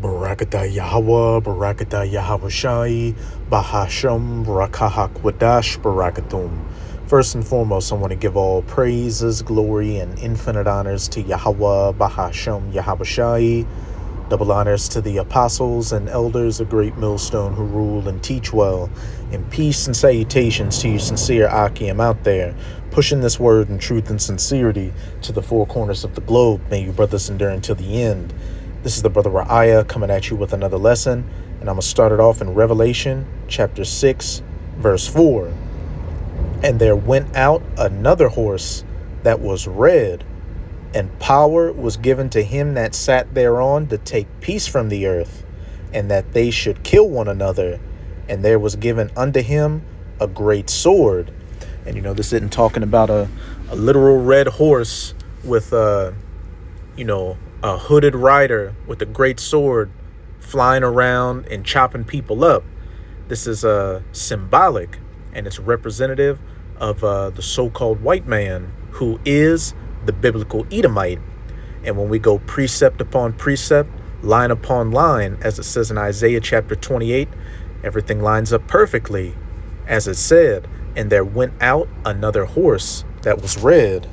Barakatah Yahweh, Barakatah Yahweh Shai, Bahasham, Barakah Kwadash, Barakatum. First and foremost, I want to give all praises, glory, and infinite honors to Yahweh, Bahasham, Yahweh Shai. Double honors to the apostles and elders, a great millstone who rule and teach well. And peace and salutations to you sincere Akim out there, pushing this word in truth and sincerity to the four corners of the globe. May you brothers endure until the end. This is the brother Ra'aya coming at you with another lesson, and I'm going to start it off in Revelation chapter 6, verse 4. And there went out another horse that was red, and power was given to him that sat thereon to take peace from the earth, and that they should kill one another. And there was given unto him a great sword. And this isn't talking about a literal red horse with a hooded rider with a great sword flying around and chopping people up. This is symbolic, and it's representative of the so-called white man, who is the biblical Edomite. And when we go precept upon precept, line upon line, as it says in Isaiah chapter 28, everything lines up perfectly, as it said, and there went out another horse that was red.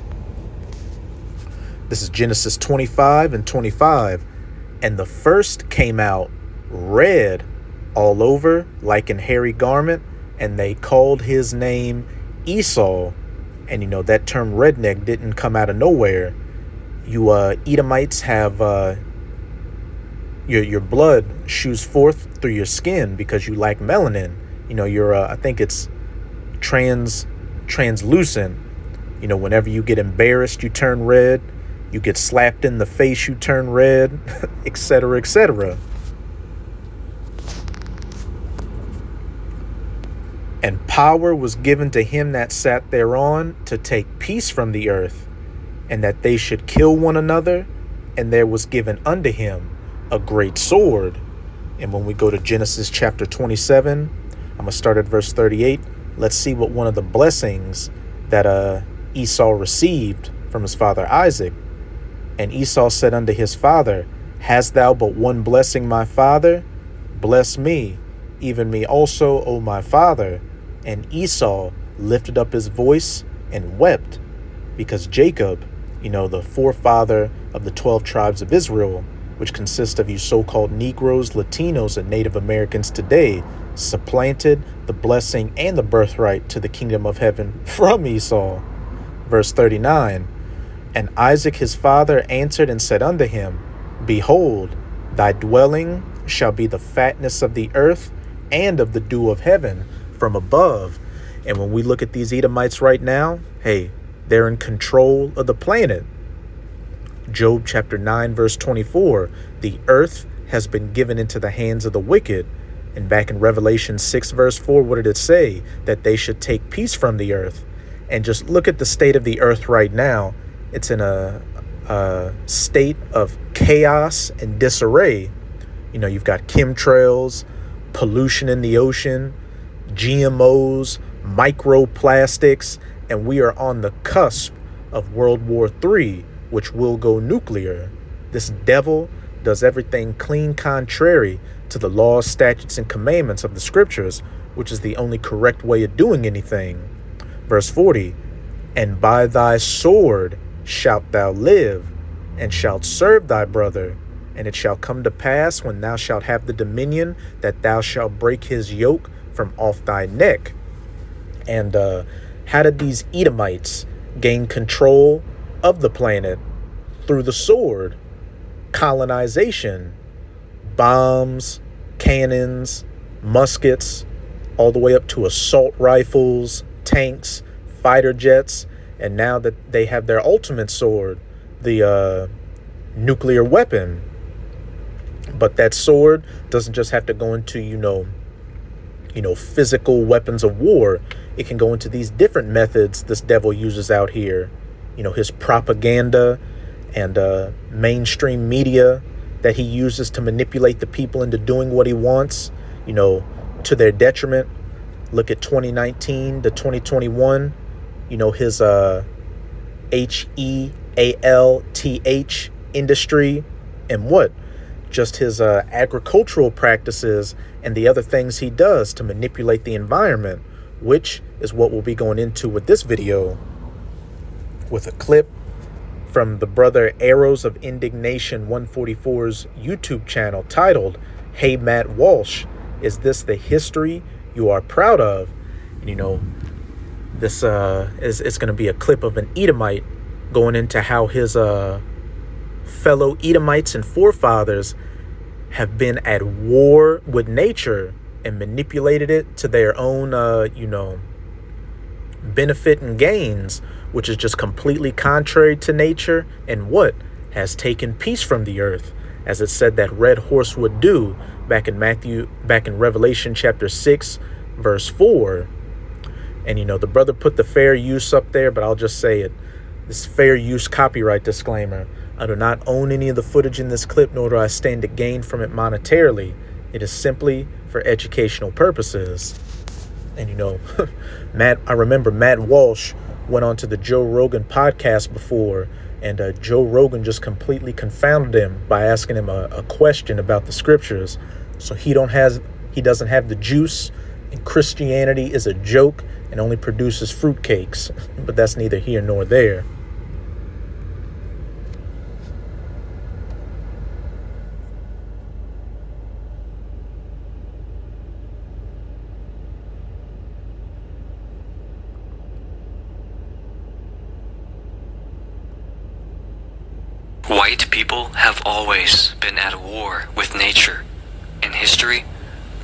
This is Genesis 25 and 25. And the first came out red all over like an hairy garment, and they called his name Esau. And that term redneck didn't come out of nowhere. You Edomites have your blood shoots forth through your skin because you lack melanin. You're I think it's translucent. Whenever you get embarrassed, you turn red. You get slapped in the face, you turn red, etc., etc. And power was given to him that sat thereon to take peace from the earth, and that they should kill one another. And there was given unto him a great sword. And when we go to Genesis chapter 27, I'm going to start at verse 38. Let's see what one of the blessings that Esau received from his father Isaac. And Esau said unto his father, Hast thou but one blessing, my father? Bless me, even me also, O my father. And Esau lifted up his voice and wept, because Jacob, the forefather of the 12 tribes of Israel, which consist of you so-called Negroes, Latinos, and Native Americans today, supplanted the blessing and the birthright to the kingdom of heaven from Esau. Verse 39. And Isaac his father answered and said unto him, Behold, thy dwelling shall be the fatness of the earth and of the dew of heaven from above. And when we look at these Edomites right now, hey, they're in control of the planet. Job chapter 9, verse 24, the earth has been given into the hands of the wicked. And back in Revelation 6, verse 4, what did it say? That they should take peace from the earth. And just look at the state of the earth right now. It's in a state of chaos and disarray. You've got chemtrails, pollution in the ocean, GMOs, microplastics, and we are on the cusp of World War III, which will go nuclear. This devil does everything clean contrary to the laws, statutes, and commandments of the scriptures, which is the only correct way of doing anything. Verse 40, and by thy sword shalt thou live, and shalt serve thy brother. And it shall come to pass, when thou shalt have the dominion, that thou shalt break his yoke from off thy neck. And how did these Edomites gain control of the planet? Through the sword. Colonization. Bombs, cannons, muskets, all the way up to assault rifles, tanks, fighter jets. And now that they have their ultimate sword, the nuclear weapon. But that sword doesn't just have to go into, physical weapons of war. It can go into these different methods this devil uses out here. His propaganda and mainstream media that he uses to manipulate the people into doing what he wants, to their detriment. Look at 2019 to 2021. His HEALTH industry, and what? just his agricultural practices and the other things he does to manipulate the environment, which is what we'll be going into with this video, with a clip from the brother Arrows of Indignation 144's YouTube channel titled, "Hey Matt Walsh, is this the history you are proud of?" And, this is going to be a clip of an Edomite going into how his fellow Edomites and forefathers have been at war with nature and manipulated it to their own, benefit and gains, which is just completely contrary to nature and what has taken peace from the earth, as it said that red horse would do back in Revelation chapter 6, verse 4. And, the brother put the fair use up there, but I'll just say it. This fair use copyright disclaimer. I do not own any of the footage in this clip, nor do I stand to gain from it monetarily. It is simply for educational purposes. And, I remember Matt Walsh went on to the Joe Rogan podcast before, and Joe Rogan just completely confounded him by asking him a question about the scriptures. So he doesn't have the juice, and Christianity is a joke and only produces fruitcakes. But that's neither here nor there. White people have always been at war with nature, and history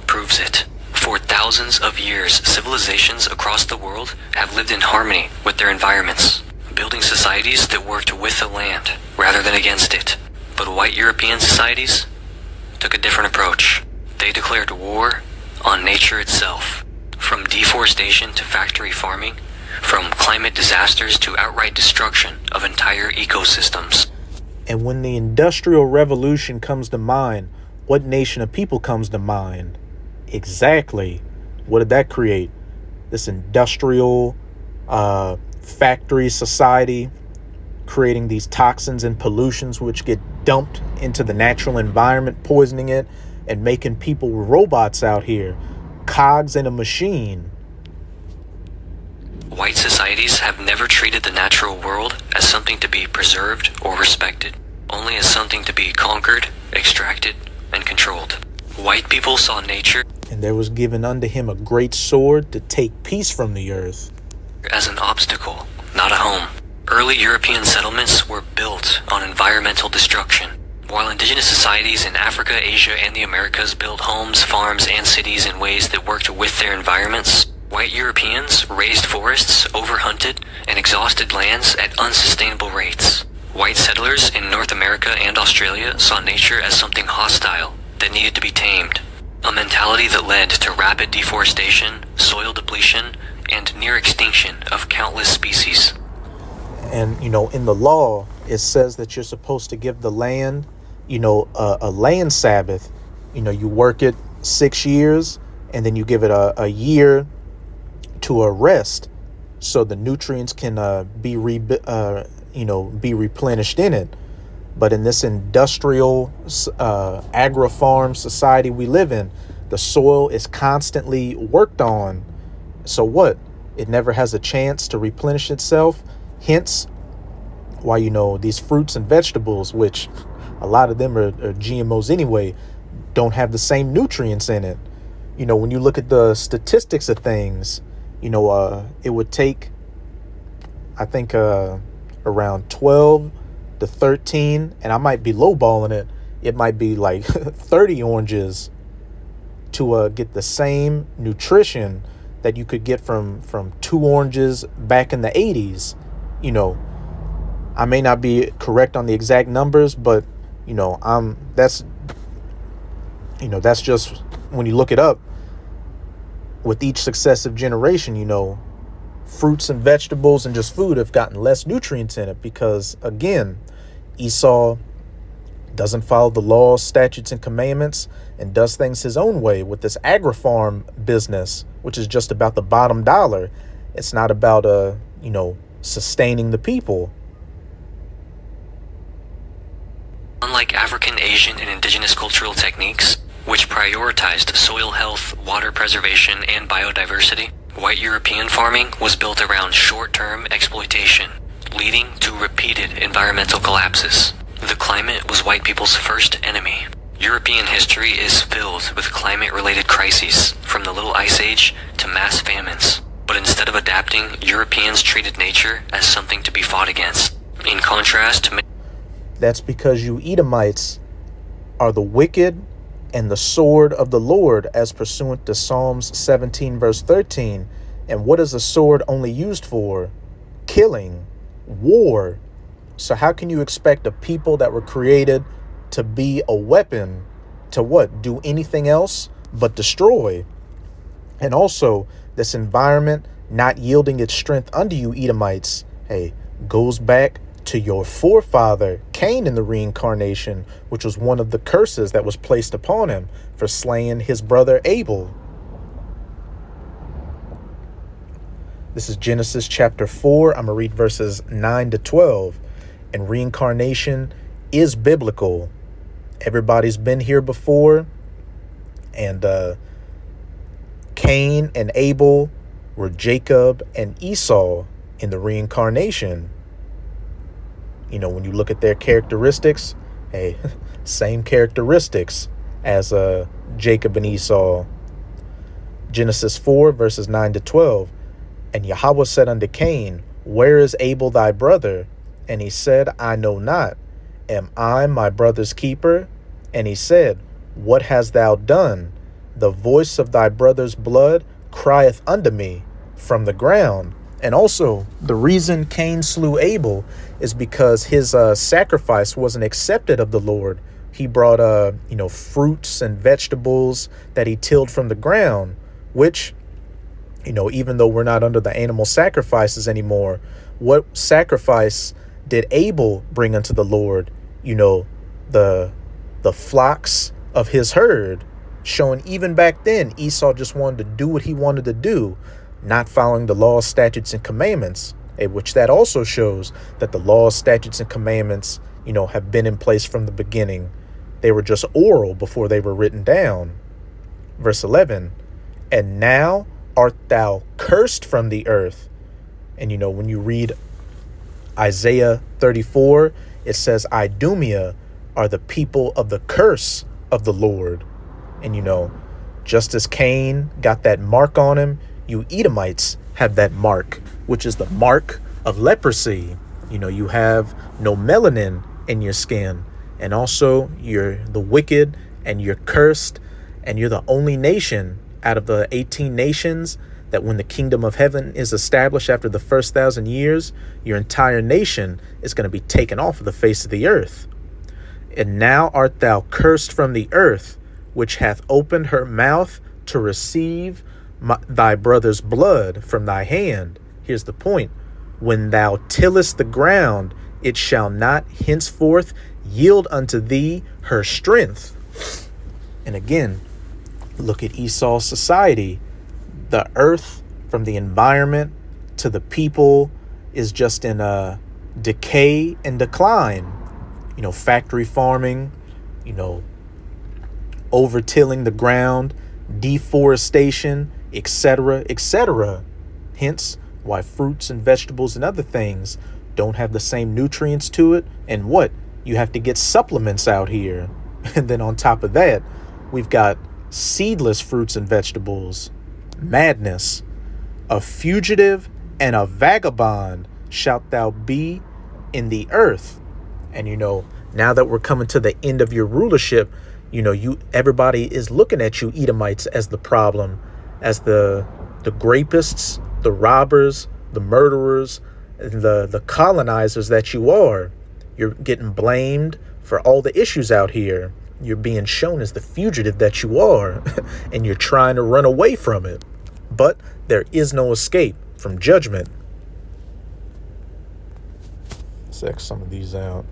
proves it. For thousands of years, civilizations across the world have lived in harmony with their environments, building societies that worked with the land rather than against it. But white European societies took a different approach. They declared war on nature itself. From deforestation to factory farming, from climate disasters to outright destruction of entire ecosystems. And when the Industrial Revolution comes to mind, what nation of people comes to mind? Exactly. What did that create? This industrial factory society, creating these toxins and pollutions which get dumped into the natural environment, poisoning it, and making people robots out here, cogs in a machine. White societies have never treated the natural world as something to be preserved or respected, only as something to be conquered, extracted, and controlled. White people saw nature, and there was given unto him a great sword to take peace from the earth, as an obstacle, not a home. Early European settlements were built on environmental destruction, while indigenous societies in Africa, Asia, and the Americas built homes, farms, and cities in ways that worked with their environments. White Europeans raised forests, overhunted, and exhausted lands at unsustainable rates. White settlers in North America and Australia saw nature as something hostile that needed to be tamed. A mentality that led to rapid deforestation, soil depletion, and near extinction of countless species. And, in the law, it says that you're supposed to give the land, a land Sabbath. You work it 6 years, and then you give it a year to a rest, so the nutrients can be replenished in it. But in this industrial agri-farm society we live in, the soil is constantly worked on. So what? It never has a chance to replenish itself. Hence why, these fruits and vegetables, which a lot of them are GMOs anyway, don't have the same nutrients in it. When you look at the statistics of things, it would take, I think, around 12 to 13, and I might be lowballing it. It might be like 30 oranges to get the same nutrition that you could get from 2 oranges back in the 80s. I may not be correct on the exact numbers, but that's just when you look it up. With each successive generation, fruits and vegetables and just food have gotten less nutrients in it because, again, Esau doesn't follow the laws, statutes, and commandments and does things his own way with this agri-farm business, which is just about the bottom dollar. It's not about, sustaining the people. Unlike African, Asian, and indigenous cultural techniques, which prioritized soil health, water preservation, and biodiversity, white European farming was built around short-term exploitation, leading to repeated environmental collapses. The climate was white people's first enemy. European history is filled with climate-related crises, from the Little Ice Age to mass famines. But instead of adapting, Europeans treated nature as something to be fought against. In contrast, that's because you Edomites are the wicked and the sword of the Lord, as pursuant to Psalms 17 verse 13. And what is a sword only used for? Killing, war. So how can you expect a people that were created to be a weapon to what? Do anything else but destroy? And also, this environment not yielding its strength unto you Edomites, hey, goes back to your forefather Cain in the reincarnation, which was one of the curses that was placed upon him for slaying his brother Abel. This is Genesis chapter 4. I'm going to read verses 9 to 12. And reincarnation is biblical. Everybody's been here before. And Cain and Abel were Jacob and Esau in the reincarnation. You know, when you look at their characteristics, hey, same characteristics as Jacob and Esau. Genesis 4, verses 9 to 12. And Yahweh said unto Cain, Where is Abel thy brother? And he said, I know not. Am I my brother's keeper? And he said, What hast thou done? The voice of thy brother's blood crieth unto me from the ground. And also, the reason Cain slew Abel is because his sacrifice wasn't accepted of the Lord. He brought, fruits and vegetables that he tilled from the ground, which, even though we're not under the animal sacrifices anymore, what sacrifice did Abel bring unto the Lord? The flocks of his herd, showing even back then Esau just wanted to do what he wanted to do, not following the laws, statutes, and commandments, which that also shows that the laws, statutes, and commandments, have been in place from the beginning. They were just oral before they were written down. Verse 11, and now art thou cursed from the earth. And, when you read Isaiah 34, it says, Idumea are the people of the curse of the Lord. And, just as Cain got that mark on him, you Edomites have that mark, which is the mark of leprosy. You have no melanin in your skin. And also, you're the wicked and you're cursed. And you're the only nation out of the 18 nations that when the kingdom of heaven is established after the first 1,000 years, your entire nation is going to be taken off of the face of the earth. And now art thou cursed from the earth, which hath opened her mouth to receive thy brother's blood from thy hand. Here's the point. When thou tillest the ground, it shall not henceforth yield unto thee her strength. And again, look at Esau's society. The earth, from the environment to the people, is just in a decay and decline. Factory farming, over-tilling the ground, deforestation, etc., etc. Hence why fruits and vegetables and other things don't have the same nutrients to it. And what? You have to get supplements out here. And then on top of that, we've got seedless fruits and vegetables. Madness. A fugitive and a vagabond shalt thou be in the earth. And now that we're coming to the end of your rulership, everybody is looking at you Edomites as the problem, as the grapists, the robbers, the murderers, the colonizers that you are. You're getting blamed for all the issues out here. You're being shown as the fugitive that you are, and you're trying to run away from it. But there is no escape from judgment. Let's X some of these out.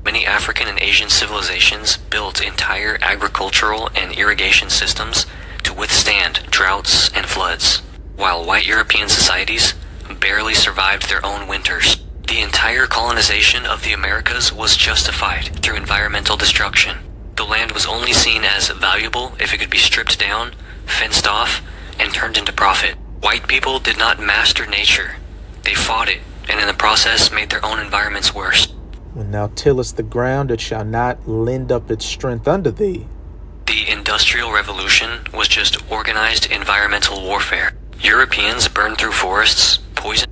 Many African and Asian civilizations built entire agricultural and irrigation systems to withstand droughts and floods, while white European societies barely survived their own winters. The entire colonization of the Americas was justified through environmental destruction. The land was only seen as valuable if it could be stripped down, fenced off, and turned into profit. White people did not master nature. They fought it, and in the process made their own environments worse. When thou tillest the ground, it shall not lend up its strength unto thee. The Industrial Revolution was just organized environmental warfare. Europeans burned through forests, poisoned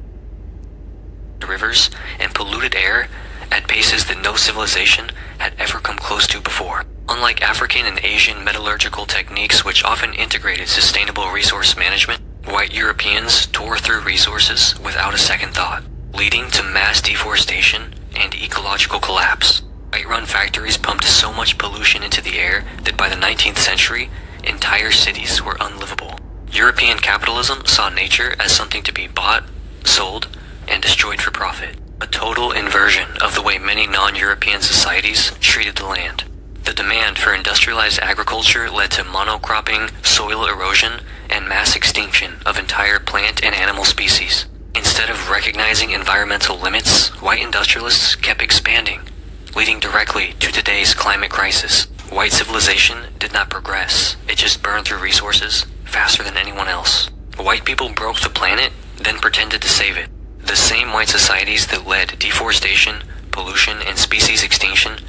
rivers, and polluted air at paces that no civilization had ever come close to before. Unlike African and Asian metallurgical techniques, which often integrated sustainable resource management, white Europeans tore through resources without a second thought, leading to mass deforestation and ecological collapse. White-run factories pumped so much pollution into the air that by the 19th century, entire cities were unlivable. European capitalism saw nature as something to be bought, sold, and destroyed for profit. A total inversion of the way many non-European societies treated the land. The demand for industrialized agriculture led to monocropping, soil erosion, and mass extinction of entire plant and animal species. Instead of recognizing environmental limits, white industrialists kept expanding, leading directly to today's climate crisis. White civilization did not progress. It just burned through resources faster than anyone else. White people broke the planet, then pretended to save it. The same white societies that led deforestation, pollution, and species extinction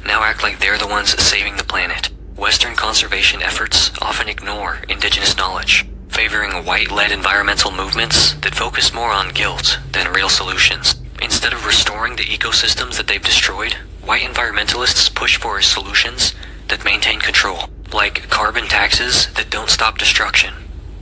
now act like they're the ones saving the planet. Western conservation efforts often ignore indigenous knowledge, favoring white-led environmental movements that focus more on guilt than real solutions. Instead of restoring the ecosystems that they've destroyed, white environmentalists push for solutions that maintain control, like carbon taxes that don't stop destruction.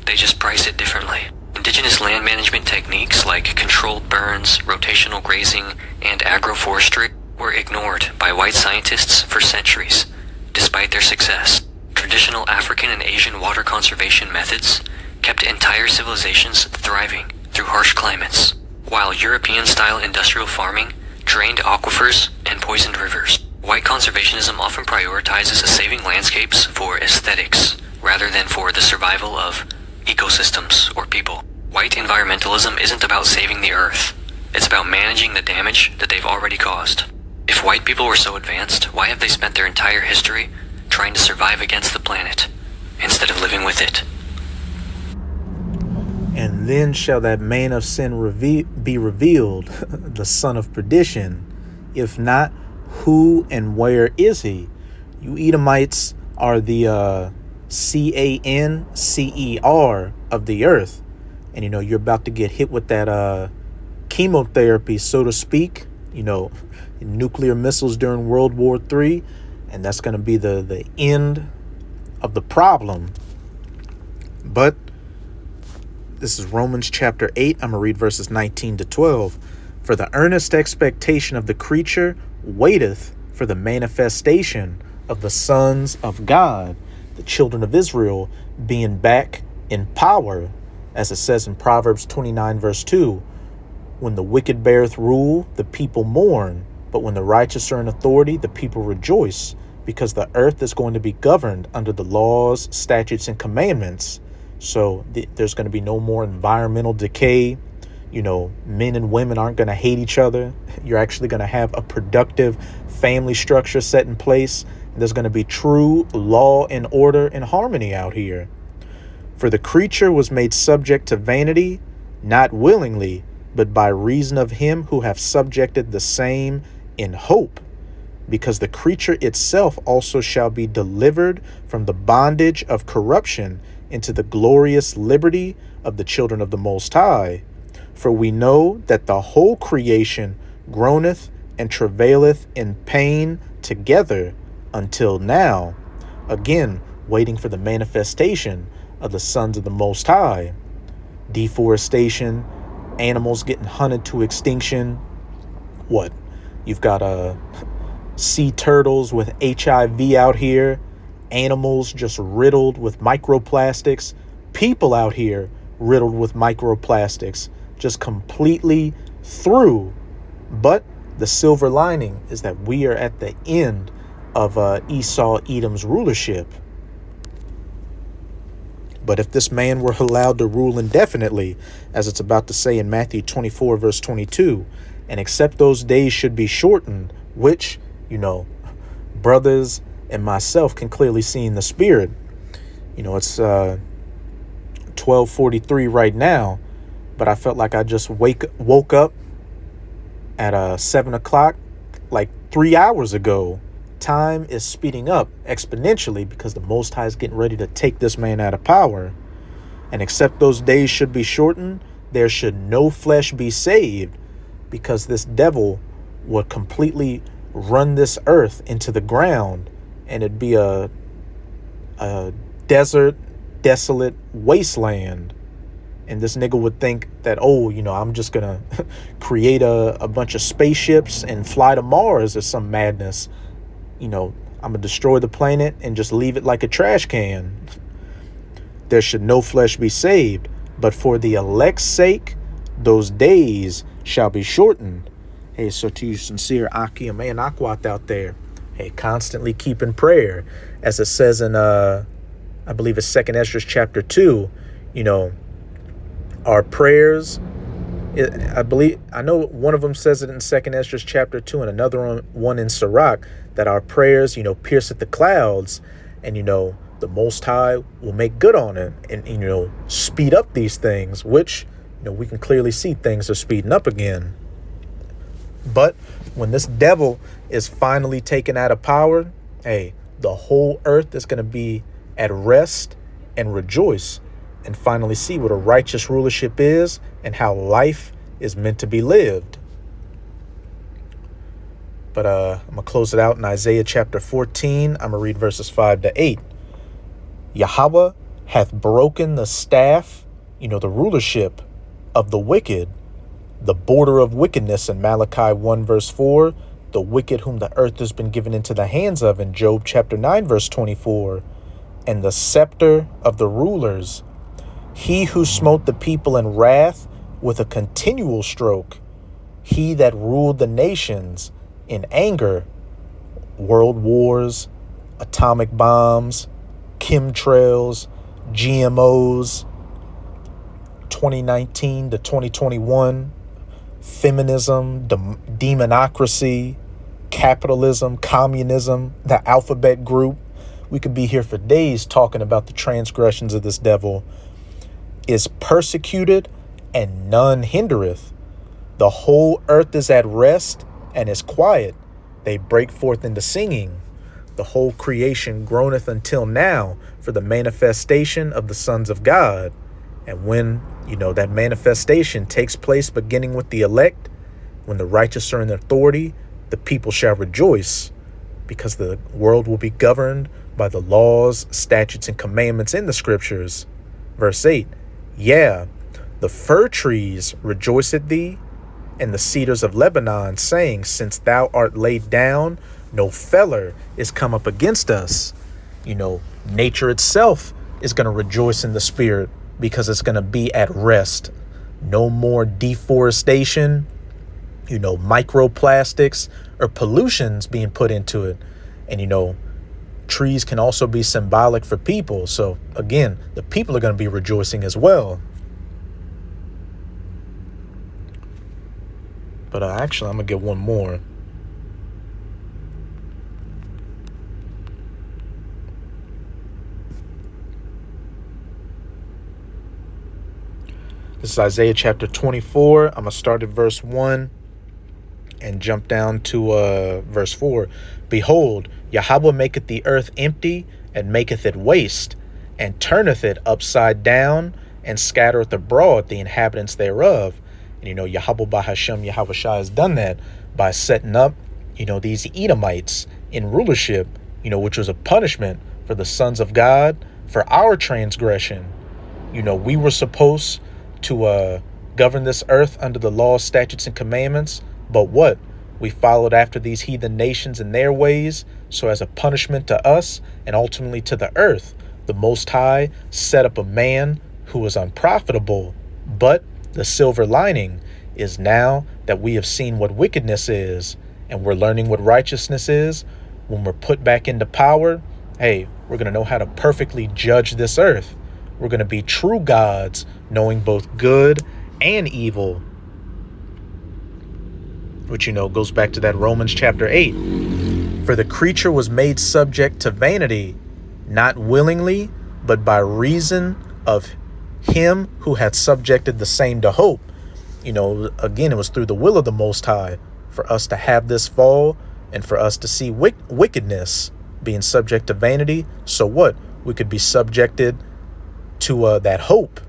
They just price it differently. Indigenous land management techniques like controlled burns, rotational grazing, and agroforestry were ignored by white scientists for centuries, despite their success. Traditional African and Asian water conservation methods kept entire civilizations thriving through harsh climates, while European-style industrial farming drained aquifers and poisoned rivers. White conservationism often prioritizes saving landscapes for aesthetics rather than for the survival of ecosystems or people. White environmentalism isn't about saving the earth. It's about managing the damage that they've already caused. If white people were so advanced, why have they spent their entire history trying to survive against the planet instead of living with it? And then shall that man of sin be revealed, the son of perdition. If not, who and where is he? You Edomites are the CANCER of the earth. And, you're about to get hit with that chemotherapy, so to speak, nuclear missiles during World War III. And that's going to be the end of the problem. But this is Romans chapter 8. I'm going to read verses 19 to 12. For the earnest expectation of the creature waiteth for the manifestation of the sons of God, the children of Israel, being back in power, as it says in Proverbs 29 verse 2. When the wicked beareth rule, the people mourn, but when the righteous are in authority, the people rejoice, because the earth is going to be governed under the laws, statutes, and commandments. So there's going to be no more environmental decay. Men and women aren't going to hate each other. You're actually going to have a productive family structure set in place. There's going to be true law and order and harmony out here. For the creature was made subject to vanity, not willingly, but by reason of him who hath subjected the same in hope, because the creature itself also shall be delivered from the bondage of corruption into the glorious liberty of the children of the Most High. For we know that the whole creation groaneth and travaileth in pain together until now, again waiting for the manifestation of the sons of the Most High. Deforestation, animals getting hunted to extinction. You've got sea turtles with HIV out here, animals just riddled with microplastics, people out here riddled with microplastics, just completely through. But the silver lining is that we are at the end of Esau Edom's rulership. But if this man were allowed to rule indefinitely, as it's about to say in Matthew 24, verse 22, and except those days should be shortened, which, brothers and myself can clearly see in the spirit. It's 12:43 right now, but I felt like I just woke up at 7 o'clock like 3 hours ago. Time is speeding up exponentially because the Most High is getting ready to take this man out of power. And except those days should be shortened, there should no flesh be saved, because this devil would completely run this earth into the ground, and it'd be a desert, desolate wasteland. And this nigga would think that, I'm just gonna create a bunch of spaceships and fly to Mars or some madness. I'm gonna destroy the planet and just leave it like a trash can. There should no flesh be saved, but for the elect's sake, those days shall be shortened. Hey, so to you sincere Akim and Akwat out there, hey, constantly keep in prayer. As it says in, I believe it's 2nd Ezra chapter 2, our prayers, I know one of them says it in 2nd Ezra chapter 2 and another one in Sirach, that our prayers, pierce at the clouds, and, the Most High will make good on it and, speed up these things, which, we can clearly see things are speeding up again. But when this devil is finally taken out of power, hey, the whole earth is going to be at rest and rejoice and finally see what a righteous rulership is and how life is meant to be lived. But I'm going to close it out in Isaiah chapter 14. I'm going to read verses 5-8. Yahweh hath broken the staff, the rulership of the wicked, the border of wickedness in Malachi 1 verse 4, the wicked whom the earth has been given into the hands of in Job chapter 9 verse 24, and the scepter of the rulers, he who smote the people in wrath with a continual stroke, he that ruled the nations in anger, world wars, atomic bombs, chemtrails, GMOs, 2019 to 2021, feminism, demonocracy, capitalism, communism, the alphabet group. We could be here for days talking about the transgressions of this devil. Is persecuted and none hindereth. The whole earth is at rest and is quiet. They break forth into singing. The whole creation groaneth until now for the manifestation of the sons of God. And when, that manifestation takes place beginning with the elect, when the righteous are in authority, the people shall rejoice, because the world will be governed by the laws, statutes, and commandments in the scriptures. Verse 8, yeah, the fir trees rejoice at thee, and the cedars of Lebanon, saying, since thou art laid down, no feller is come up against us. Nature itself is going to rejoice in the spirit, because it's going to be at rest. No more deforestation, microplastics or pollutions being put into it. And, trees can also be symbolic for people. So again, the people are going to be rejoicing as well. But actually, I'm going to get one more. This is Isaiah chapter 24. I'm going to start at verse 1 and jump down to verse 4. Behold, Yahweh maketh the earth empty, and maketh it waste, and turneth it upside down, and scattereth abroad the inhabitants thereof. And Yahweh Bahashem Yahweh Shai has done that by setting up, these Edomites in rulership, which was a punishment for the sons of God for our transgression. We were supposed to govern this earth under the laws, statutes, and commandments. But what? We followed after these heathen nations and their ways. So as a punishment to us and ultimately to the earth, the Most High set up a man who was unprofitable. But the silver lining is now that we have seen what wickedness is and we're learning what righteousness is. When we're put back into power, hey, we're going to know how to perfectly judge this earth. We're going to be true gods, knowing both good and evil. Which, goes back to that Romans chapter 8. For the creature was made subject to vanity, not willingly, but by reason of him who hath subjected the same to hope. Again, it was through the will of the Most High for us to have this fall and for us to see wickedness being subject to vanity. So what? We could be subjected to that hope.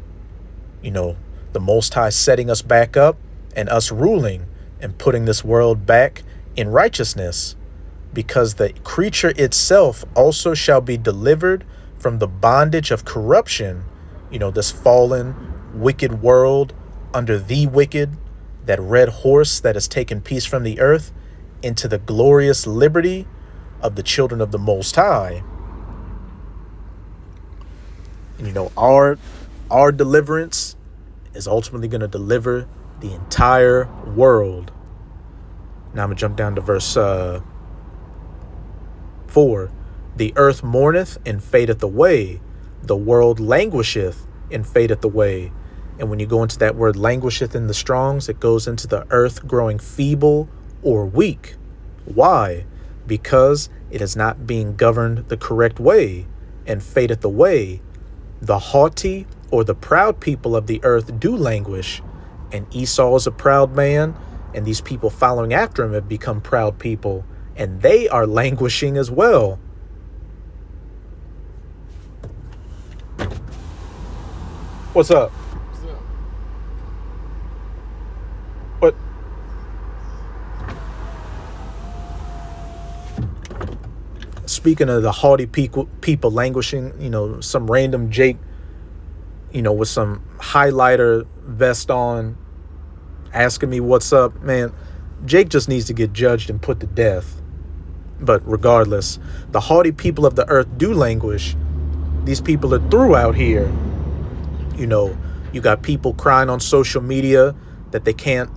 The Most High setting us back up and us ruling and putting this world back in righteousness, because the creature itself also shall be delivered from the bondage of corruption, this fallen, wicked world under the wicked, that red horse that has taken peace from the earth, into the glorious liberty of the children of the Most High. And, our deliverance is ultimately going to deliver the entire world. Now I'm going to jump down to verse 4. The earth mourneth and fadeth away. The world languisheth and fadeth away. And when you go into that word languisheth in the Strongs, it goes into the earth growing feeble or weak. Why? Because it is not being governed the correct way, and fadeth away. The haughty or the proud people of the earth do languish, and Esau is a proud man, and these people following after him have become proud people, and they are languishing as well. What's up? What? Speaking of the haughty people languishing, some random Jake, with some highlighter vest on, asking me what's up, man. Jake just needs to get judged and put to death. But regardless, the haughty people of the earth do languish. These people are through out here. You got people crying on social media that they can't,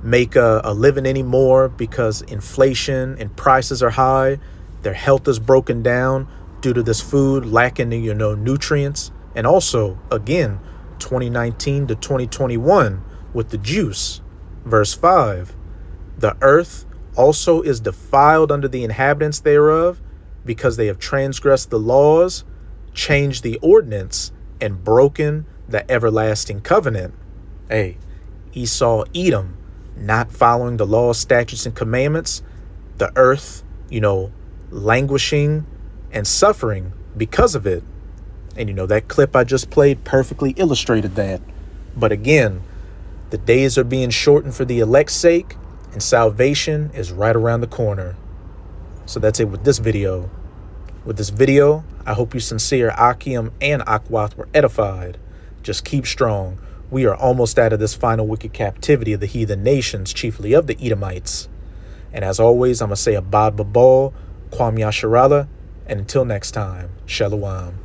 make a living anymore because inflation and prices are high. Their health is broken down due to this food lacking, nutrients. And also, again, 2019 to 2021 with the juice. Verse 5. The earth also is defiled under the inhabitants thereof, because they have transgressed the laws, changed the ordinance, and broken the everlasting covenant. Hey, Esau, Edom, not following the laws, statutes, and commandments. The earth, languishing and suffering because of it. And, that clip I just played perfectly illustrated that. But again, the days are being shortened for the elect's sake, and salvation is right around the corner. So that's it with this video. With this video, I hope you sincere Akim and Akwath were edified. Just keep strong. We are almost out of this final wicked captivity of the heathen nations, chiefly of the Edomites. And as always, I'm going to say Abad Babal, Kwam Yasharala, and until next time, Shalom.